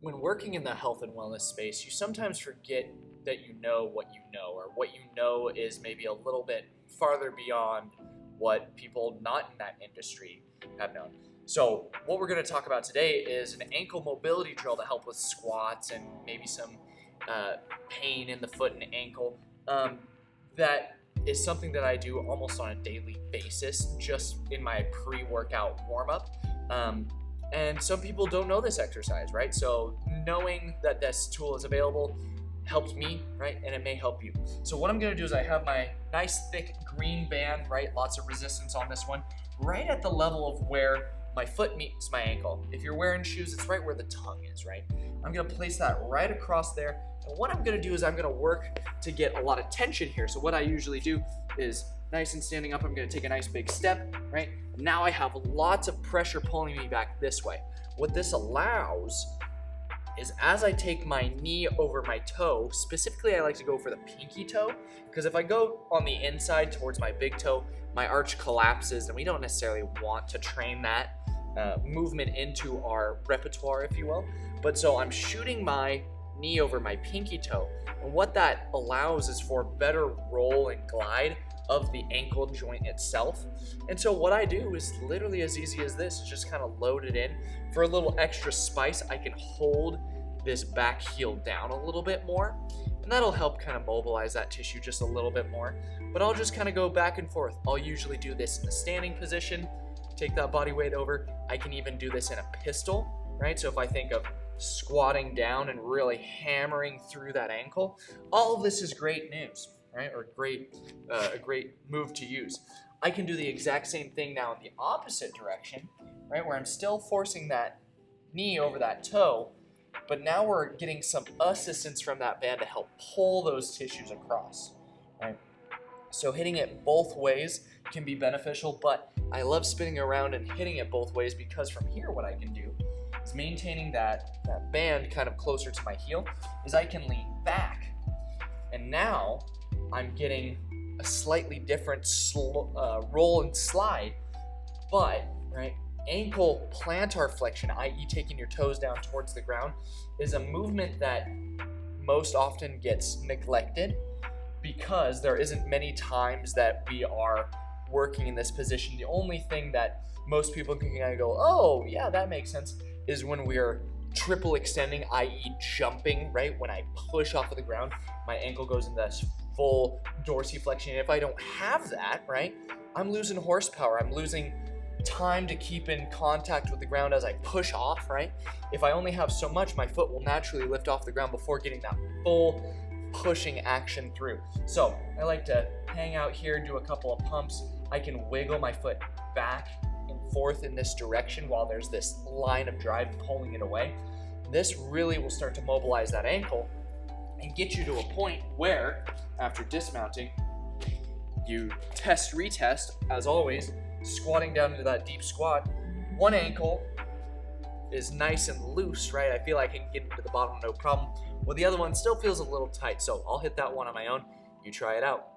when working in the health and wellness space, you sometimes forget that you know what you know, or what you know is maybe a little bit farther beyond what people not in that industry have known. So what we're going to talk about today is an ankle mobility drill to help with squats and maybe some pain in the foot and ankle. That is something that I do almost on a daily basis, just in my pre-workout warm-up. And some people don't know this exercise, right? So knowing that this tool is available helps me, right? And it may help you. So what I'm gonna do is I have my nice thick green band, right? Lots of resistance on this one, right at the level of where my foot meets my ankle. If you're wearing shoes, it's right where the tongue is, right? I'm gonna place that right across there. And what I'm gonna do is I'm gonna work to get a lot of tension here. So what I usually do is nice and standing up, I'm gonna take a nice big step, right? Now I have lots of pressure pulling me back this way. What this allows is as I take my knee over my toe, specifically I like to go for the pinky toe, because if I go on the inside towards my big toe, my arch collapses, and we don't necessarily want to train that movement into our repertoire, if you will. But so I'm shooting my knee over my pinky toe, and what that allows is for better roll and glide of the ankle joint itself. And so what I do is literally as easy as this, is just kind of load it in. For a little extra spice, I can hold this back heel down a little bit more, and that'll help kind of mobilize that tissue just a little bit more. But I'll just kind of go back and forth. I'll usually do this in the standing position, take that body weight over. I can even do this in a pistol, right? So if I think of squatting down and really hammering through that ankle, all of this is great news, right? Or a great move to use. I can do the exact same thing now in the opposite direction, right? Where I'm still forcing that knee over that toe, but now we're getting some assistance from that band to help pull those tissues across, right? So hitting it both ways can be beneficial, but I love spinning around and hitting it both ways, because from here what I can do is maintaining that band kind of closer to my heel, is I can lean back, and now I'm getting a slightly different roll and slide, but right, ankle plantar flexion, i.e. taking your toes down towards the ground, is a movement that most often gets neglected because there isn't many times that we are working in this position. The only thing that most people can kind of go, oh yeah, that makes sense, is when we're triple extending, i.e. jumping, right? When I push off of the ground, my ankle goes into this full dorsiflexion. And if I don't have that, right, I'm losing horsepower. I'm losing time to keep in contact with the ground as I push off, right? If I only have so much, my foot will naturally lift off the ground before getting that full pushing action through. So I like to hang out here, do a couple of pumps. I can wiggle my foot back and forth in this direction while there's this line of drive pulling it away. This really will start to mobilize that ankle and get you to a point where, after dismounting, you test, retest, as always, squatting down into that deep squat. One ankle is nice and loose, right? I feel like I can get into the bottom no problem. Well, the other one still feels a little tight, so I'll hit that one on my own. You try it out.